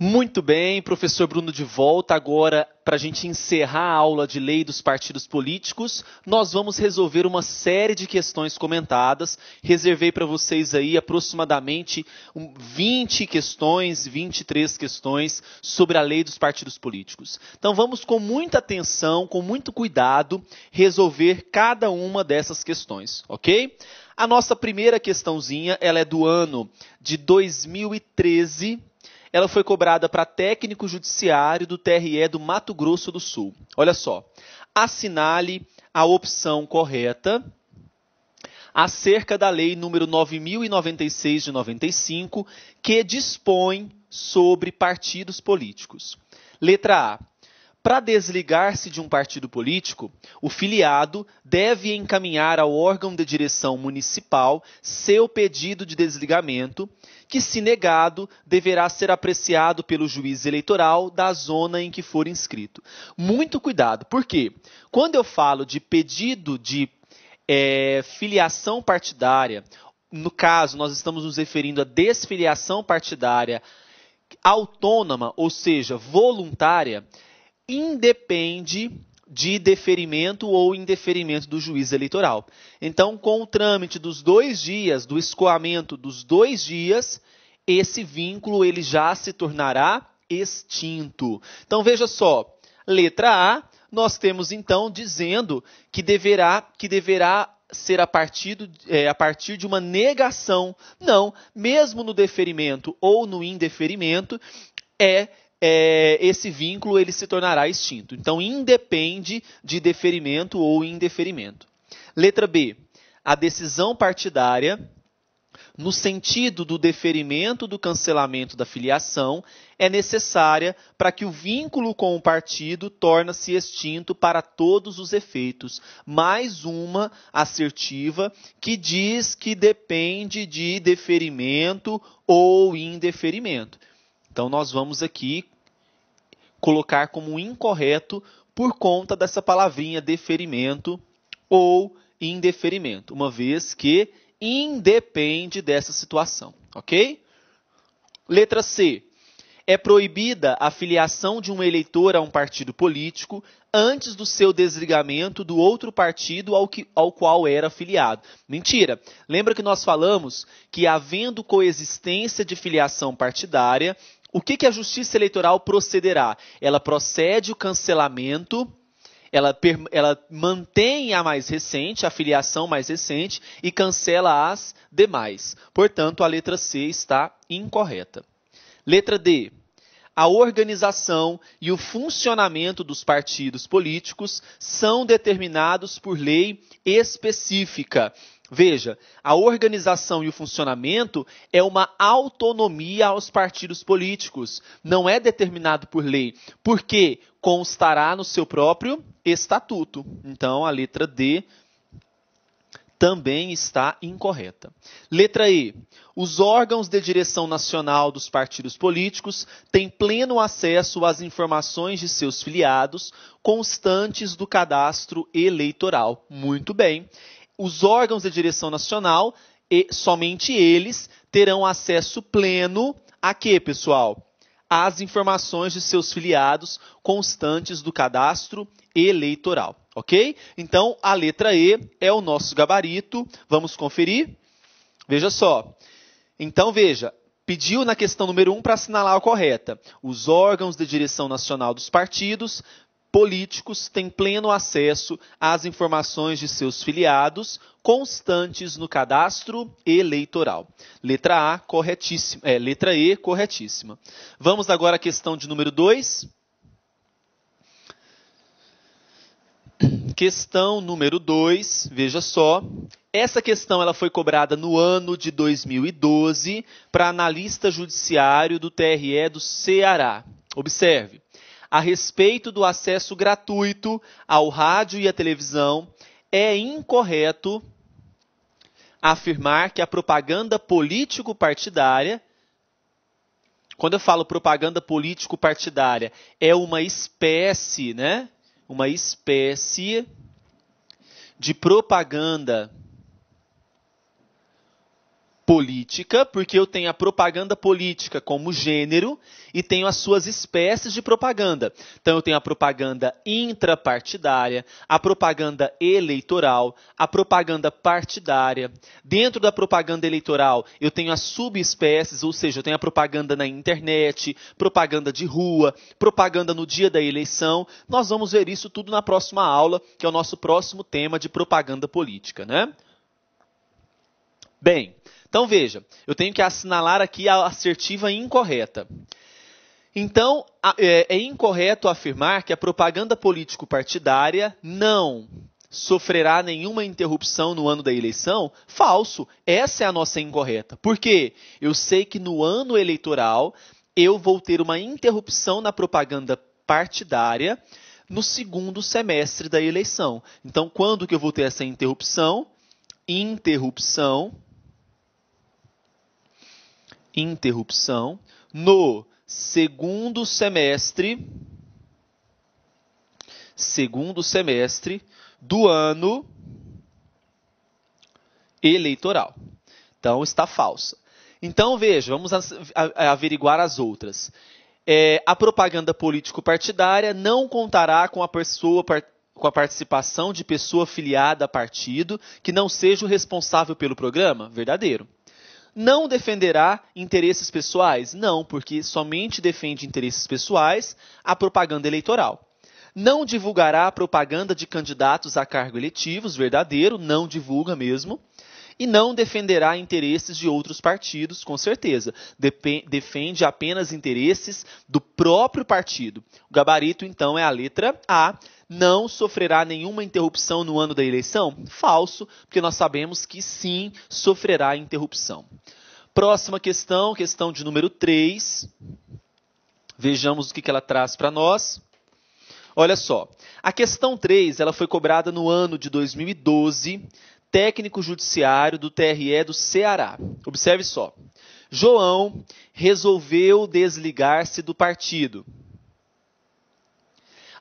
Muito bem, professor Bruno de volta. Agora, para a gente encerrar a aula de lei dos partidos políticos, nós vamos resolver uma série de questões comentadas. Reservei para vocês aí aproximadamente 20 questões, 23 questões sobre a lei dos partidos políticos. Então vamos com muita atenção, com muito cuidado, resolver cada uma dessas questões, ok? A nossa primeira questãozinha, ela é do ano de 2013. Ela foi cobrada para técnico judiciário do TRE do Mato Grosso do Sul. Olha só, assinale a opção correta acerca da lei número 9.096 de 95, que dispõe sobre partidos políticos. Letra A. Para desligar-se de um partido político, o filiado deve encaminhar ao órgão de direção municipal seu pedido de desligamento, que, se negado, deverá ser apreciado pelo juiz eleitoral da zona em que for inscrito. Muito cuidado, porque quando eu falo de pedido de filiação partidária, no caso, nós estamos nos referindo à desfiliação partidária autônoma, ou seja, voluntária, independe de deferimento ou indeferimento do juiz eleitoral. Então, com o trâmite dos 2 dias, do escoamento dos 2 dias, esse vínculo ele já se tornará extinto. Então, veja só, letra A, nós temos então dizendo que deverá ser a partir de uma negação. Não, mesmo no deferimento ou no indeferimento, esse vínculo ele se tornará extinto. Então, independe de deferimento ou indeferimento. Letra B. A decisão partidária, no sentido do deferimento do cancelamento da filiação, é necessária para que o vínculo com o partido torne-se extinto para todos os efeitos. Mais uma assertiva que diz que depende de deferimento ou indeferimento. Então, nós vamos aqui colocar como incorreto por conta dessa palavrinha deferimento ou indeferimento, uma vez que independe dessa situação, ok? Letra C. É proibida a filiação de um eleitor a um partido político antes do seu desligamento do outro partido ao qual era filiado. Mentira! Lembra que nós falamos que, havendo coexistência de filiação partidária, o que a Justiça Eleitoral procederá? Ela procede o cancelamento, ela mantém a mais recente, a filiação mais recente, e cancela as demais. Portanto, a letra C está incorreta. Letra D. A organização e o funcionamento dos partidos políticos são determinados por lei específica. Veja, a organização e o funcionamento é uma autonomia aos partidos políticos, não é determinado por lei, porque constará no seu próprio estatuto. Então, a letra D também está incorreta. Letra E. Os órgãos de direção nacional dos partidos políticos têm pleno acesso às informações de seus filiados, constantes do cadastro eleitoral. Muito bem. Os órgãos de direção nacional, somente eles, terão acesso pleno a quê, pessoal? Às informações de seus filiados constantes do cadastro eleitoral, ok? Então, a letra E é o nosso gabarito. Vamos conferir? Veja só. Então, veja, pediu na questão número 1 para assinalar a correta. Os órgãos de direção nacional dos partidos políticos têm pleno acesso às informações de seus filiados constantes no cadastro eleitoral. Letra A, corretíssima. Letra E, corretíssima. Vamos agora à questão de número 2. Questão número 2, veja só. Essa questão ela foi cobrada no ano de 2012 para analista judiciário do TRE do Ceará. Observe. A respeito do acesso gratuito ao rádio e à televisão, é incorreto afirmar que a propaganda político-partidária, quando eu falo propaganda político-partidária, é uma espécie, né? Uma espécie de propaganda política, porque eu tenho a propaganda política como gênero e tenho as suas espécies de propaganda. Então, eu tenho a propaganda intrapartidária, a propaganda eleitoral, a propaganda partidária. Dentro da propaganda eleitoral, eu tenho as subespécies, ou seja, eu tenho a propaganda na internet, propaganda de rua, propaganda no dia da eleição. Nós vamos ver isso tudo na próxima aula, que é o nosso próximo tema de propaganda política, né? Bem, então veja, eu tenho que assinalar aqui a assertiva incorreta. Então, é incorreto afirmar que a propaganda político-partidária não sofrerá nenhuma interrupção no ano da eleição? Falso. Essa é a nossa incorreta. Por quê? Eu sei que no ano eleitoral eu vou ter uma interrupção na propaganda partidária no segundo semestre da eleição. Então, quando que eu vou ter essa interrupção? Interrupção no segundo semestre do ano eleitoral. Então, está falsa. Então, veja, vamos averiguar as outras. A propaganda político-partidária não contará com a participação de pessoa filiada a partido que não seja o responsável pelo programa? Verdadeiro. Não defenderá interesses pessoais? Não, porque somente defende interesses pessoais a propaganda eleitoral. Não divulgará a propaganda de candidatos a cargos eletivos? Verdadeiro, não divulga mesmo. E não defenderá interesses de outros partidos, com certeza. Defende apenas interesses do próprio partido. O gabarito, então, é a letra A. Não sofrerá nenhuma interrupção no ano da eleição? Falso, porque nós sabemos que sim, sofrerá interrupção. Próxima questão, questão de número 3. Vejamos o que ela traz para nós. Olha só, a questão 3 ela foi cobrada no ano de 2012, técnico judiciário do TRE do Ceará. Observe só. João resolveu desligar-se do partido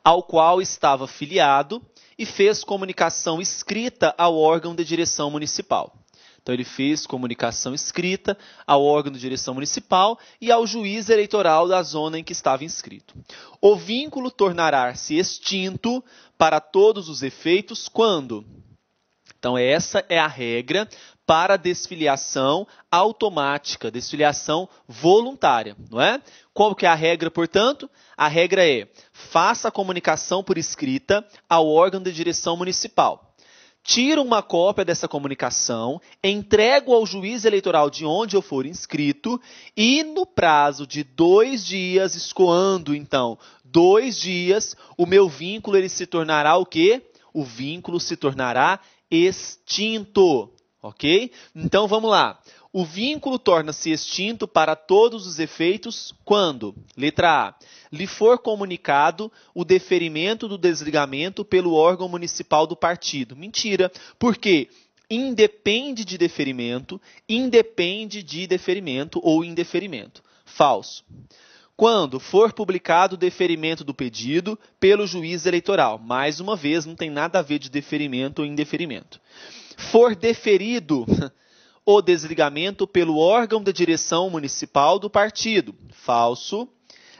ao qual estava filiado e fez comunicação escrita ao órgão de direção municipal. Então, ele fez comunicação escrita ao órgão de direção municipal e ao juiz eleitoral da zona em que estava inscrito. O vínculo tornará-se extinto para todos os efeitos quando? Então, essa é a regra para desfiliação automática, desfiliação voluntária, não é? Qual que é a regra, portanto? A regra é: faça a comunicação por escrita ao órgão de direção municipal. Tiro uma cópia dessa comunicação, entrego ao juiz eleitoral de onde eu for inscrito e no prazo de 2 dias, escoando então 2 dias, o meu vínculo ele se tornará o quê? O vínculo se tornará extinto, ok? Então, vamos lá. O vínculo torna-se extinto para todos os efeitos quando? Letra A. Lhe for comunicado o deferimento do desligamento pelo órgão municipal do partido. Mentira. Por quê? Independe de deferimento ou indeferimento. Falso. Quando for publicado o deferimento do pedido pelo juiz eleitoral. Mais uma vez, não tem nada a ver de deferimento ou indeferimento. For deferido o desligamento pelo órgão de direção municipal do partido. Falso.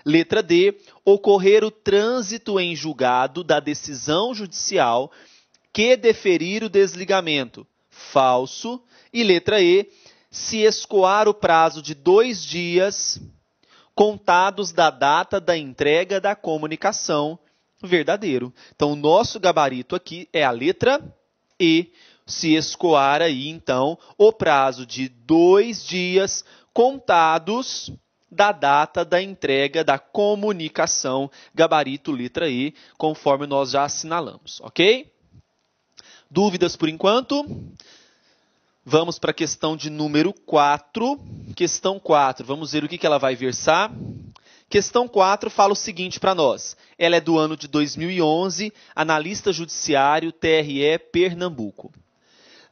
Letra D. Ocorrer o trânsito em julgado da decisão judicial que deferir o desligamento. Falso. E letra E. Se escoar o prazo de 2 dias contados da data da entrega da comunicação. Verdadeiro. Então, o nosso gabarito aqui é a letra E. Se escoar aí, então, o prazo de 2 dias contados da data da entrega da comunicação, gabarito letra E, conforme nós já assinalamos, ok? Dúvidas por enquanto? Vamos para a questão de número 4. Questão 4, vamos ver o que ela vai versar. Questão 4 fala o seguinte para nós. Ela é do ano de 2011, analista judiciário, TRE, Pernambuco.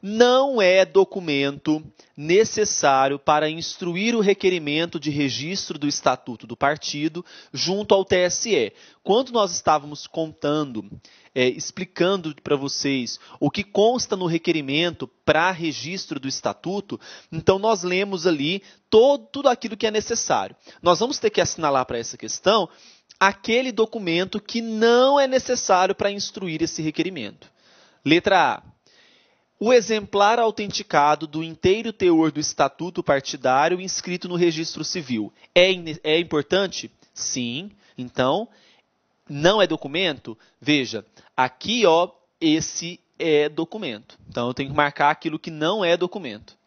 não é documento necessário para instruir o requerimento de registro do estatuto do partido junto ao TSE. Quando nós estávamos explicando para vocês o que consta no requerimento para registro do estatuto, então nós lemos ali tudo aquilo que é necessário. Nós vamos ter que assinalar para essa questão aquele documento que não é necessário para instruir esse requerimento. Letra A. O exemplar autenticado do inteiro teor do estatuto partidário inscrito no registro civil. É importante? Sim. Então, não é documento? Veja, aqui, ó, esse é documento. Então, eu tenho que marcar aquilo que não é documento.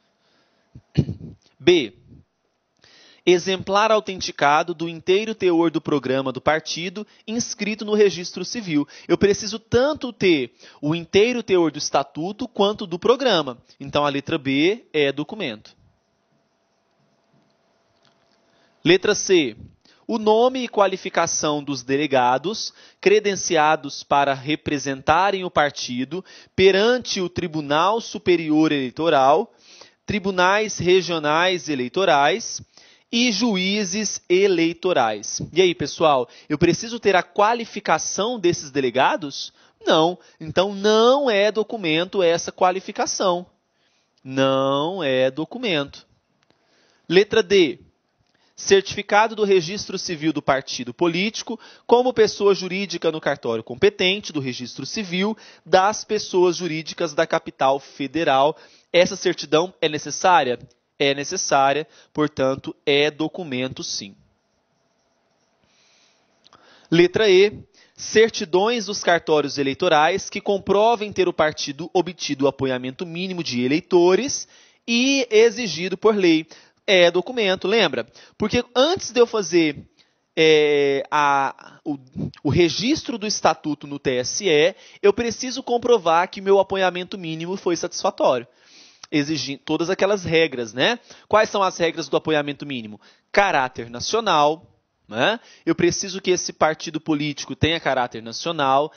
B. Exemplar autenticado do inteiro teor do programa do partido inscrito no registro civil. Eu preciso tanto ter o inteiro teor do estatuto quanto do programa. Então, a letra B é documento. Letra C. O nome e qualificação dos delegados credenciados para representarem o partido perante o Tribunal Superior Eleitoral, tribunais regionais eleitorais e juízes eleitorais. E aí, pessoal, eu preciso ter a qualificação desses delegados? Não. Então, não é documento essa qualificação. Não é documento. Letra D. Certificado do registro civil do partido político como pessoa jurídica no cartório competente do registro civil das pessoas jurídicas da capital federal. Essa certidão é necessária? É necessária, portanto, é documento sim. Letra E. Certidões dos cartórios eleitorais que comprovem ter o partido obtido o apoiamento mínimo de eleitores e exigido por lei. É documento, lembra? Porque antes de eu fazer o registro do estatuto no TSE, eu preciso comprovar que meu apoiamento mínimo foi satisfatório. Exigindo todas aquelas regras, né? Quais são as regras do apoiamento mínimo? Caráter nacional, né? Eu preciso que esse partido político tenha caráter nacional.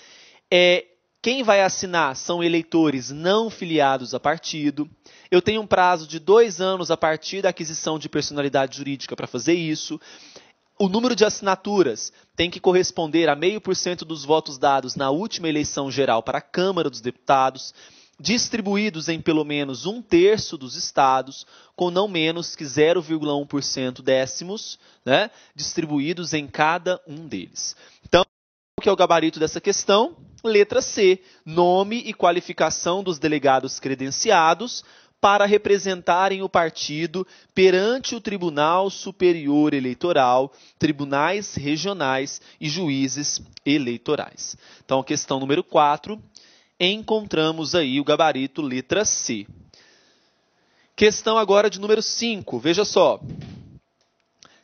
Quem vai assinar são eleitores não filiados a partido. Eu tenho um prazo de 2 anos a partir da aquisição de personalidade jurídica para fazer isso. O número de assinaturas tem que corresponder a 0,5% dos votos dados na última eleição geral para a Câmara dos Deputados, distribuídos em pelo menos 1/3 dos estados, com não menos que 0,1% décimos, né, distribuídos em cada um deles. Então, o que é o gabarito dessa questão? Letra C. Nome e qualificação dos delegados credenciados para representarem o partido perante o Tribunal Superior Eleitoral, tribunais regionais e juízes eleitorais. Então, questão número 4. Encontramos aí o gabarito letra C. Questão agora de número 5, veja só.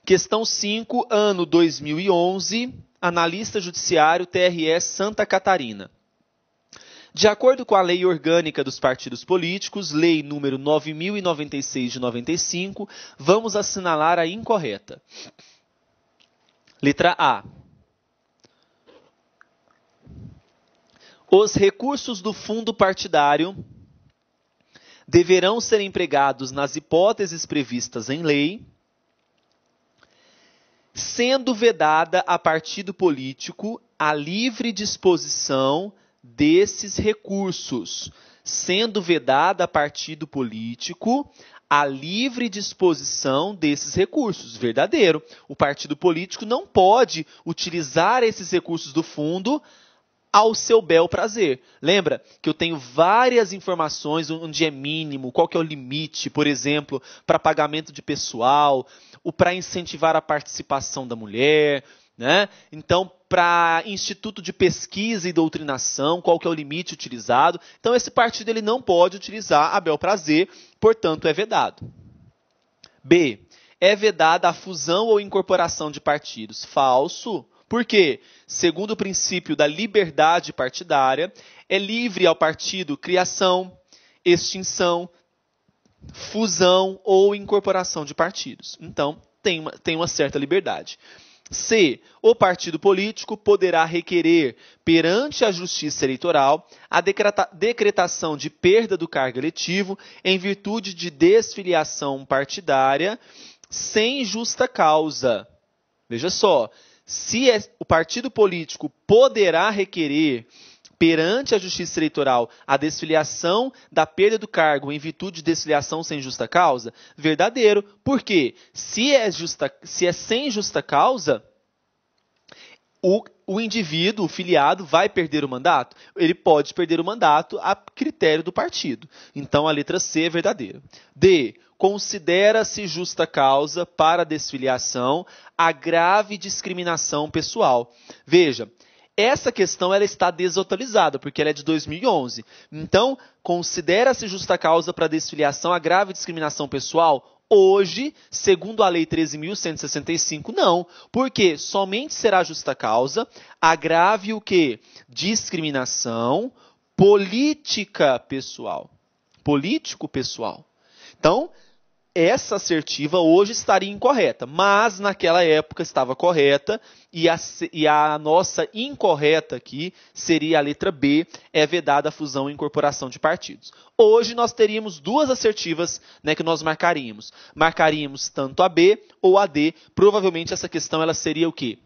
Questão 5, ano 2011, analista judiciário TRE Santa Catarina. De acordo com a Lei Orgânica dos Partidos Políticos, Lei número 9.096 de 95, vamos assinalar a incorreta. Letra A. Os recursos do fundo partidário deverão ser empregados nas hipóteses previstas em lei, sendo vedada a partido político a livre disposição desses recursos. Sendo vedada a partido político a livre disposição desses recursos. Verdadeiro. O partido político não pode utilizar esses recursos do fundo ao seu bel prazer. Lembra que eu tenho várias informações onde é mínimo, qual que é o limite, por exemplo, para pagamento de pessoal, ou para incentivar a participação da mulher, né? Então, para instituto de pesquisa e doutrinação, qual que é o limite utilizado. Então, esse partido ele não pode utilizar a bel prazer, portanto, é vedado. B. É vedada a fusão ou incorporação de partidos. Falso. Por quê? Segundo o princípio da liberdade partidária, é livre ao partido criação, extinção, fusão ou incorporação de partidos. Então, tem uma certa liberdade. C. O partido político poderá requerer perante a Justiça Eleitoral a decretação de perda do cargo eletivo em virtude de desfiliação partidária sem justa causa. Veja só, se o partido político poderá requerer perante a Justiça Eleitoral a desfiliação da perda do cargo em virtude de desfiliação sem justa causa, verdadeiro. Por quê? Se é sem justa causa, o indivíduo, o filiado, vai perder o mandato? Ele pode perder o mandato a critério do partido. Então, a letra C é verdadeira. D. Considera-se justa causa para a desfiliação a grave discriminação pessoal. Veja, essa questão ela está desatualizada, porque ela é de 2011. Então, considera-se justa causa para a desfiliação a grave discriminação pessoal? Hoje, segundo a Lei 13.165, não. Porque somente será justa causa a grave o quê? Discriminação política pessoal. Político-pessoal. Então, essa assertiva hoje estaria incorreta, mas naquela época estava correta e a nossa incorreta aqui seria a letra B, é vedada a fusão e incorporação de partidos. Hoje nós teríamos duas assertivas, né, que nós marcaríamos. Marcaríamos tanto a B ou a D, provavelmente essa questão ela seria o quê?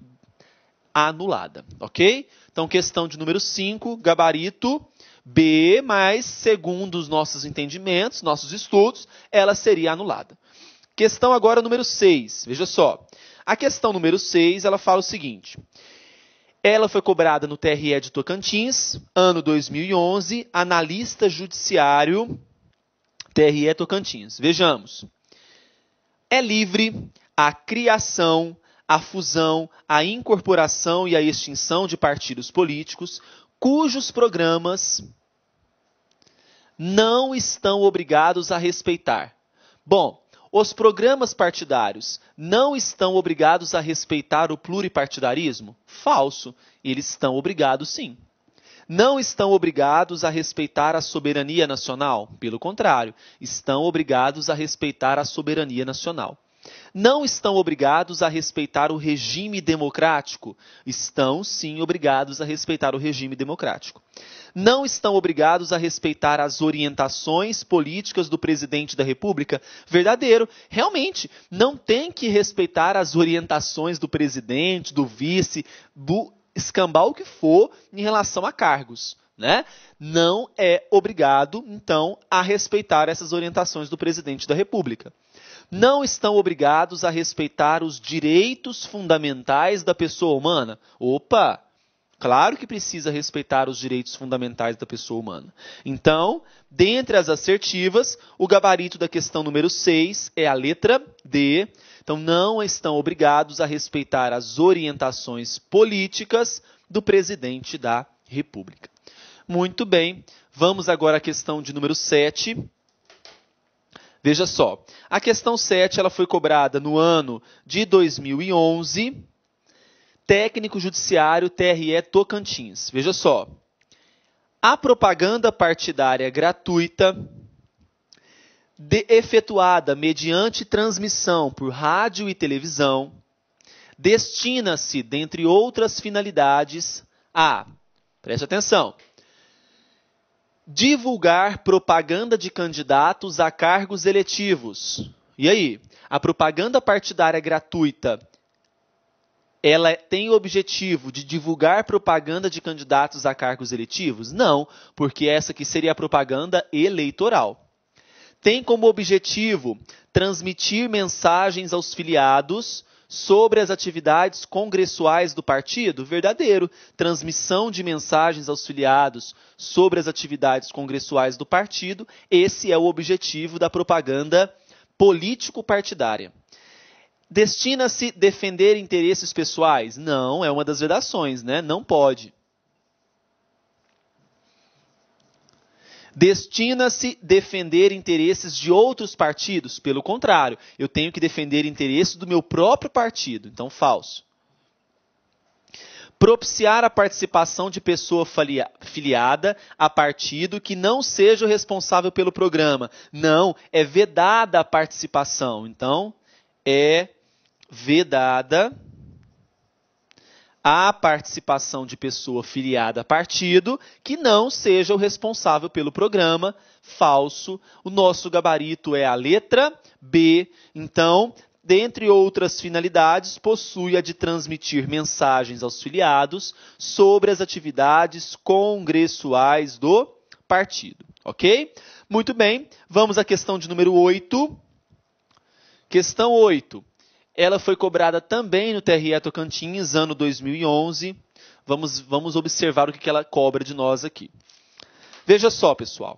Anulada, ok? Então, questão de número 5, gabarito B, mas segundo os nossos entendimentos, nossos estudos, ela seria anulada. Questão agora número 6, veja só. A questão número 6, ela fala o seguinte. Ela foi cobrada no TRE de Tocantins, ano 2011, analista judiciário, TRE Tocantins. Vejamos. É livre a criação, a fusão, a incorporação e a extinção de partidos políticos cujos programas não estão obrigados a respeitar. Bom, os programas partidários não estão obrigados a respeitar o pluripartidarismo? Falso. Eles estão obrigados, sim. Não estão obrigados a respeitar a soberania nacional? Pelo contrário, estão obrigados a respeitar a soberania nacional. Não estão obrigados a respeitar o regime democrático? Estão, sim, obrigados a respeitar o regime democrático. Não estão obrigados a respeitar as orientações políticas do presidente da República? Verdadeiro. Realmente, não tem que respeitar as orientações do presidente, do vice, do escambau que for em relação a cargos, né? Não é obrigado, então, a respeitar essas orientações do presidente da República. Não estão obrigados a respeitar os direitos fundamentais da pessoa humana? Opa! Claro que precisa respeitar os direitos fundamentais da pessoa humana. Então, dentre as assertivas, o gabarito da questão número 6 é a letra D. Então, não estão obrigados a respeitar as orientações políticas do presidente da República. Muito bem, vamos agora à questão de número 7. Veja só, a questão 7 ela foi cobrada no ano de 2011, técnico judiciário TRE Tocantins. Veja só, a propaganda partidária gratuita efetuada mediante transmissão por rádio e televisão destina-se, dentre outras finalidades, a, preste atenção, divulgar propaganda de candidatos a cargos eletivos. E aí? A propaganda partidária gratuita, ela tem o objetivo de divulgar propaganda de candidatos a cargos eletivos? Não, porque essa aqui seria a propaganda eleitoral. Tem como objetivo transmitir mensagens aos filiados sobre as atividades congressuais do partido? Verdadeiro. Transmissão de mensagens aos filiados sobre as atividades congressuais do partido. Esse é o objetivo da propaganda político-partidária. Destina-se defender interesses pessoais? Não, é uma das vedações, né? Não pode. Destina-se defender interesses de outros partidos? Pelo contrário, eu tenho que defender interesses do meu próprio partido. Então, falso. Propiciar a participação de pessoa filiada a partido que não seja o responsável pelo programa? Não, é vedada a participação. Então, é vedada a participação de pessoa filiada a partido que não seja o responsável pelo programa. Falso. O nosso gabarito é a letra B. Então, dentre outras finalidades, possui a de transmitir mensagens aos filiados sobre as atividades congressuais do partido. Ok? Muito bem. Vamos à questão de número 8. Questão 8. Ela foi cobrada também no TRE Tocantins, ano 2011. Vamos observar o que ela cobra de nós aqui. Veja só, pessoal.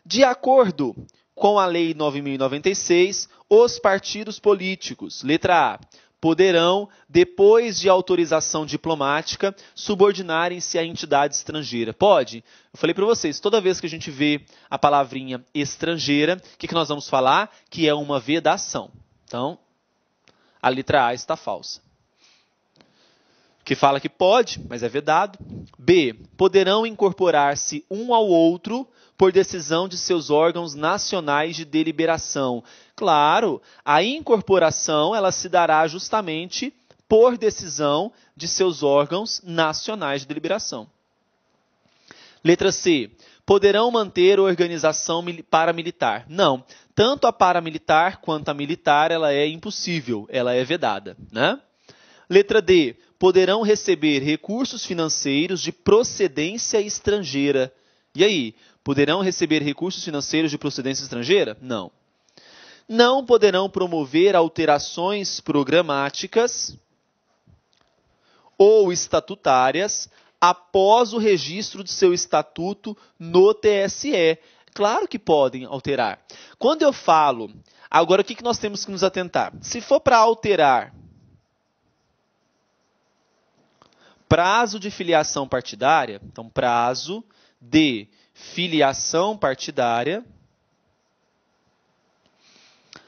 De acordo com a Lei 9.096, os partidos políticos, letra A, poderão, depois de autorização diplomática, subordinarem-se à entidade estrangeira. Pode? Eu falei para vocês, toda vez que a gente vê a palavrinha estrangeira, o que nós vamos falar? Que é uma vedação. Então, a letra A está falsa. Que fala que pode, mas é vedado. B. Poderão incorporar-se um ao outro por decisão de seus órgãos nacionais de deliberação. Claro, a incorporação ela se dará justamente por decisão de seus órgãos nacionais de deliberação. Letra C. Poderão manter organização paramilitar. Não. Tanto a paramilitar quanto a militar ela é impossível, ela é vedada, né? Letra D. Poderão receber recursos financeiros de procedência estrangeira. E aí? Poderão receber recursos financeiros de procedência estrangeira? Não. Não poderão promover alterações programáticas ou estatutárias após o registro de seu estatuto no TSE. Claro que podem alterar. Quando eu falo, agora o que nós temos que nos atentar? Se for para alterar prazo de filiação partidária, então prazo de filiação partidária,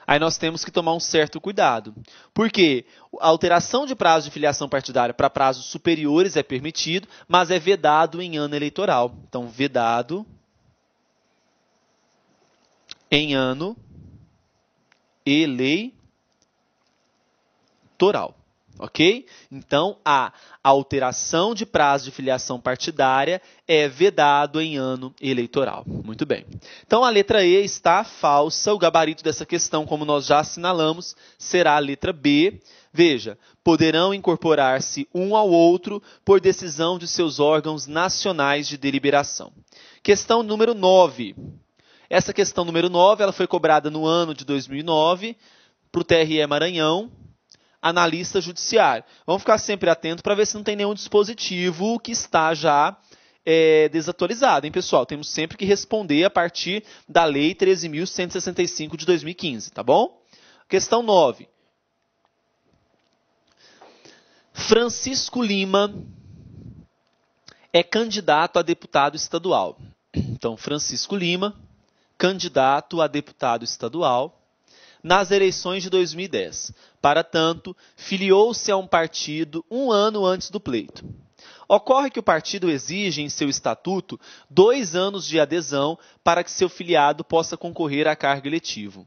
aí nós temos que tomar um certo cuidado. Porque a alteração de prazo de filiação partidária para prazos superiores é permitido, mas é vedado em ano eleitoral. Então, vedado em ano eleitoral. Ok? Então, a alteração de prazo de filiação partidária é vedado em ano eleitoral. Muito bem. Então, a letra E está falsa. O gabarito dessa questão, como nós já assinalamos, será a letra B. Veja, poderão incorporar-se um ao outro por decisão de seus órgãos nacionais de deliberação. Questão número 9. Essa questão número 9 ela foi cobrada no ano de 2009 para o TRE Maranhão, analista judiciário. Vamos ficar sempre atento para ver se não tem nenhum dispositivo que está já desatualizado, hein, pessoal? Temos sempre que responder a partir da Lei 13.165 de 2015, tá bom? Questão 9. Francisco Lima é candidato a deputado estadual. Então, Francisco Lima, candidato a deputado estadual nas eleições de 2010. Para tanto, filiou-se a um partido um ano antes do pleito. Ocorre que o partido exige em seu estatuto 2 anos de adesão para que seu filiado possa concorrer a cargo eletivo.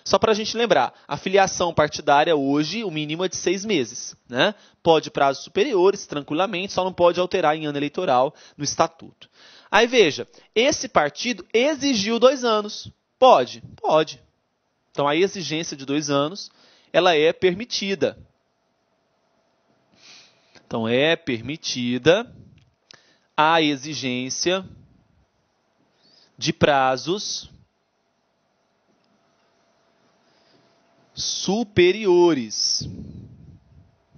Só para a gente lembrar, a filiação partidária hoje, o mínimo é de 6 meses. Né? Pode prazos superiores, tranquilamente, só não pode alterar em ano eleitoral no estatuto. Aí veja, esse partido exigiu 2 anos. Pode? Pode. Então, a exigência de 2 anos, ela é permitida. Então, é permitida a exigência de prazos superiores.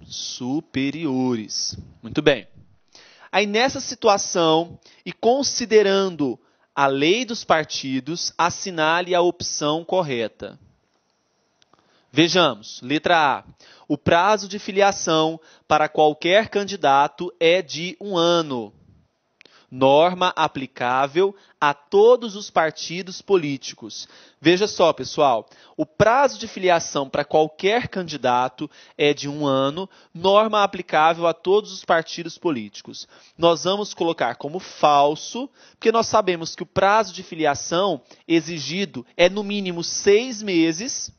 Superiores. Muito bem. Aí, nessa situação, e considerando a lei dos partidos, assinale a opção correta. Vejamos, letra A. O prazo de filiação para qualquer candidato é de 1 ano. Norma aplicável a todos os partidos políticos. Veja só, pessoal, o prazo de filiação para qualquer candidato é de 1 ano, norma aplicável a todos os partidos políticos. Nós vamos colocar como falso, porque nós sabemos que o prazo de filiação exigido é no mínimo 6 meses,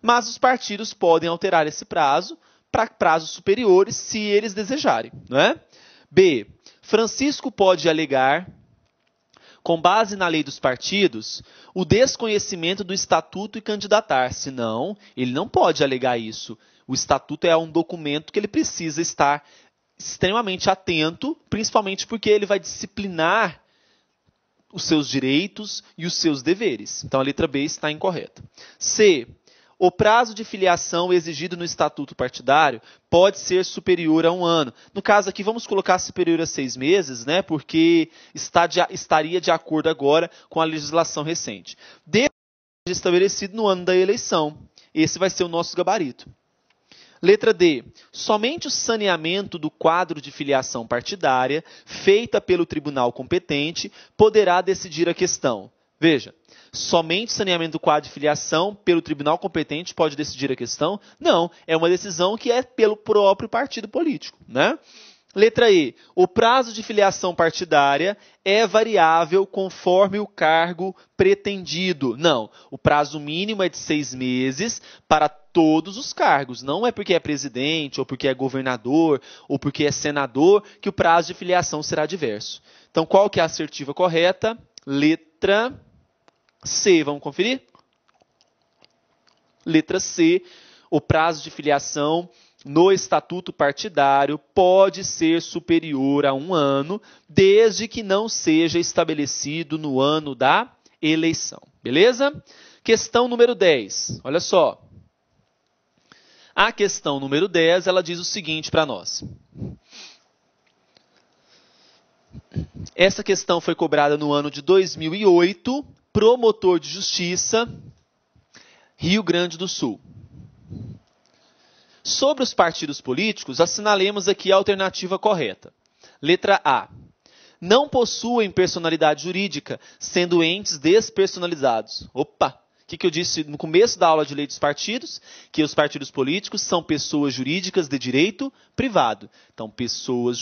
mas os partidos podem alterar esse prazo para prazos superiores, se eles desejarem. Não é? B. Francisco pode alegar, com base na lei dos partidos, o desconhecimento do estatuto e candidatar-se. Não, ele não pode alegar isso. O estatuto é um documento que ele precisa estar extremamente atento, principalmente porque ele vai disciplinar os seus direitos e os seus deveres. Então, a letra B está incorreta. C. O prazo de filiação exigido no estatuto partidário pode ser superior a 1 ano. No caso aqui, vamos colocar superior a 6 meses, né? Porque estaria de acordo agora com a legislação recente. Deve ser estabelecido no ano da eleição. Esse vai ser o nosso gabarito. Letra D. Somente o saneamento do quadro de filiação partidária, feita pelo tribunal competente, poderá decidir a questão. Veja, somente saneamento do quadro de filiação pelo tribunal competente pode decidir a questão? Não, é uma decisão que é pelo próprio partido político, né? Letra E. O prazo de filiação partidária é variável conforme o cargo pretendido. Não, o prazo mínimo é de 6 meses para todos os cargos. Não é porque é presidente, ou porque é governador, ou porque é senador, que o prazo de filiação será diverso. Então, qual que é a assertiva correta? Letra C. Vamos conferir? Letra C. O prazo de filiação no estatuto partidário pode ser superior a 1 ano, desde que não seja estabelecido no ano da eleição. Beleza? Questão número 10. Olha só. A questão número 10, ela diz o seguinte para nós. Essa questão foi cobrada no ano de 2008, promotor de justiça, Rio Grande do Sul. Sobre os partidos políticos, assinalemos aqui a alternativa correta. Letra A. Não possuem personalidade jurídica, sendo entes despersonalizados. Opa! O que eu disse no começo da aula de lei dos partidos? Que os partidos políticos são pessoas jurídicas de direito privado. Então, pessoas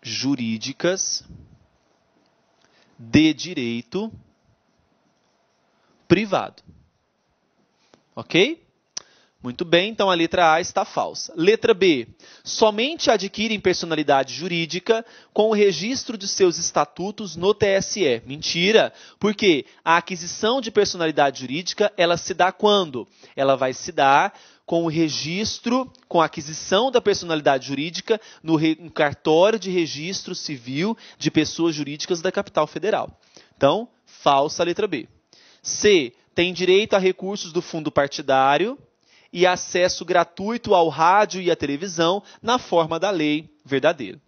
jurídicas de direito privado. Ok? Muito bem, então a letra A está falsa. Letra B. Somente adquirem personalidade jurídica com o registro de seus estatutos no TSE. Mentira, porque a aquisição de personalidade jurídica, ela se dá quando? Ela vai se dar com o registro, com a aquisição da personalidade jurídica no cartório de registro civil de pessoas jurídicas da capital federal. Então, falsa a letra B. C. Tem direito a recursos do fundo partidário e acesso gratuito ao rádio e à televisão na forma da lei verdadeira.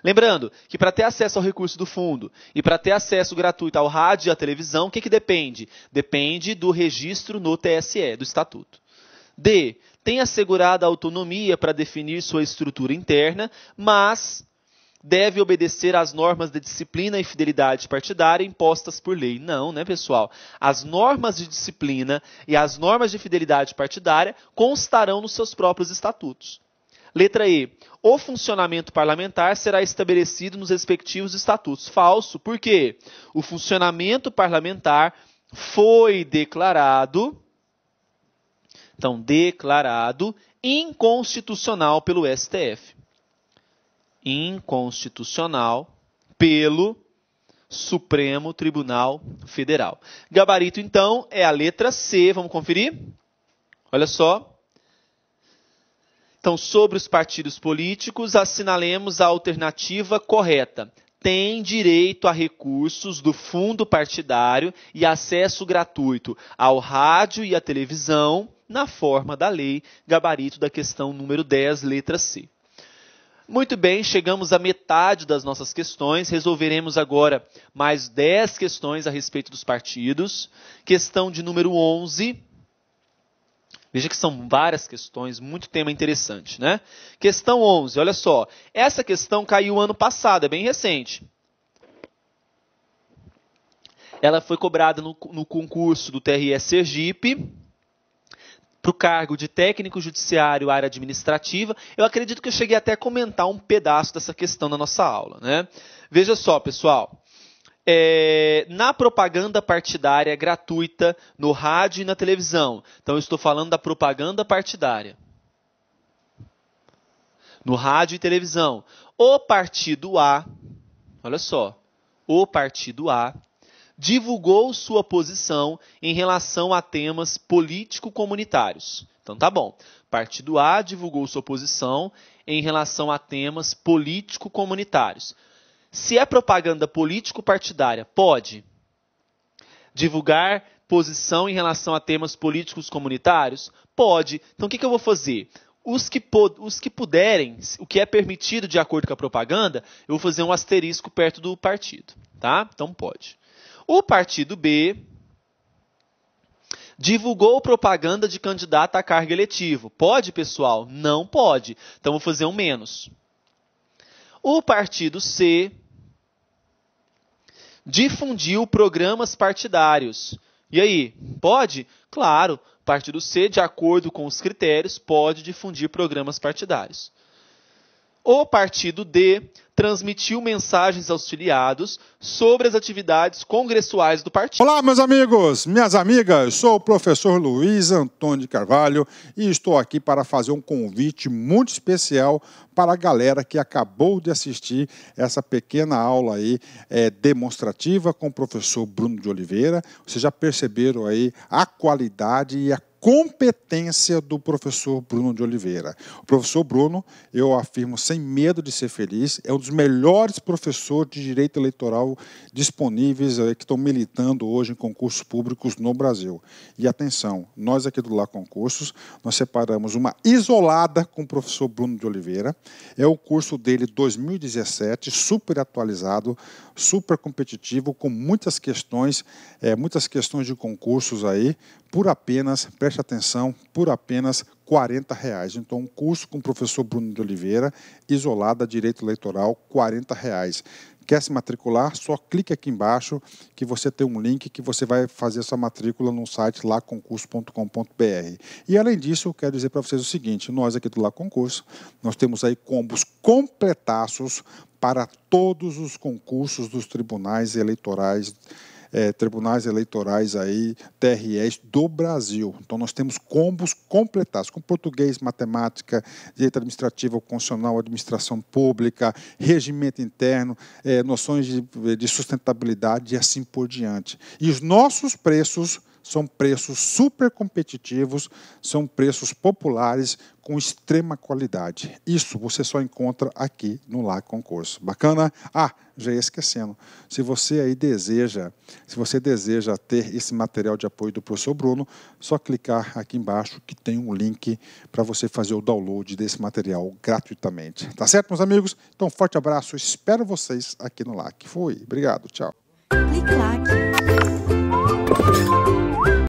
Lembrando que para ter acesso ao recurso do fundo e para ter acesso gratuito ao rádio e à televisão, o que depende? Depende do registro no TSE, do estatuto. D. Tem assegurada autonomia para definir sua estrutura interna, mas deve obedecer às normas de disciplina e fidelidade partidária impostas por lei. Não, né, pessoal? As normas de disciplina e as normas de fidelidade partidária constarão nos seus próprios estatutos. Letra E. O funcionamento parlamentar será estabelecido nos respectivos estatutos. Falso. Por quê? O funcionamento parlamentar foi declarado, inconstitucional pelo STF. Inconstitucional pelo Supremo Tribunal Federal. Gabarito, então, é a letra C. Vamos conferir? Olha só. Então, sobre os partidos políticos, assinalemos a alternativa correta. Tem direito a recursos do fundo partidário e acesso gratuito ao rádio e à televisão na forma da lei. Gabarito da questão número 10, letra C. Muito bem, chegamos à metade das nossas questões. Resolveremos agora mais 10 questões a respeito dos partidos. Questão de número 11. Veja que são várias questões, muito tema interessante, né? Questão 11, olha só. Essa questão caiu ano passado, é bem recente. Ela foi cobrada no concurso do TRE Sergipe, para o cargo de técnico judiciário, área administrativa. Eu acredito que eu cheguei até a comentar um pedaço dessa questão na nossa aula, né? Veja só, pessoal. na propaganda partidária gratuita no rádio e na televisão. Então, eu estou falando da propaganda partidária. No rádio e televisão. O partido A, olha só, o partido A divulgou sua posição em relação a temas político-comunitários. Então, tá bom. Partido A divulgou sua posição em relação a temas político-comunitários. Se é propaganda político-partidária, pode divulgar posição em relação a temas políticos comunitários? Pode. Então, o que eu vou fazer? Os que puderem, o que é permitido de acordo com a propaganda, eu vou fazer um asterisco perto do partido. Tá? Então, pode. O partido B divulgou propaganda de candidato a cargo eletivo. Pode, pessoal? Não pode. Então, vou fazer um menos. O partido C difundiu programas partidários. E aí, pode? Claro, o partido C, de acordo com os critérios, pode difundir programas partidários. O partido D transmitiu mensagens aos filiados sobre as atividades congressuais do partido. Olá, meus amigos, minhas amigas, sou o professor Luiz Antônio de Carvalho e estou aqui para fazer um convite muito especial para a galera que acabou de assistir essa pequena aula aí demonstrativa com o professor Bruno de Oliveira. Vocês já perceberam aí a qualidade e a competência do professor Bruno de Oliveira. O professor Bruno, eu afirmo sem medo de ser feliz, é um dos melhores professores de direito eleitoral disponíveis que estão militando hoje em concursos públicos no Brasil. E atenção, nós aqui do Lá Concursos, nós separamos uma isolada com o professor Bruno de Oliveira. É o curso dele 2017, super atualizado, super competitivo, com muitas questões de concursos aí, por apenas, preste atenção, por apenas R$40. Então, um curso com o professor Bruno de Oliveira, isolada, direito eleitoral, R$40. Quer se matricular? Só clique aqui embaixo que você tem um link que você vai fazer sua matrícula no site laconcurso.com.br. E além disso, eu quero dizer para vocês o seguinte, nós aqui do Lá Concurso, nós temos aí combos completaços para todos os concursos dos tribunais eleitorais aí, TREs do Brasil. Então, nós temos combos completados, com português, matemática, direito administrativo, constitucional, administração pública, regimento interno, noções de sustentabilidade e assim por diante. E os nossos preços são preços super competitivos, são preços populares com extrema qualidade. Isso você só encontra aqui no Lá Concurso. Bacana? Ah, já ia esquecendo. Se você deseja ter esse material de apoio do professor Bruno, só clicar aqui embaixo que tem um link para você fazer o download desse material gratuitamente. Tá certo, meus amigos? Então, forte abraço. Espero vocês aqui no LAC. Fui. Obrigado. Tchau. Clique lá.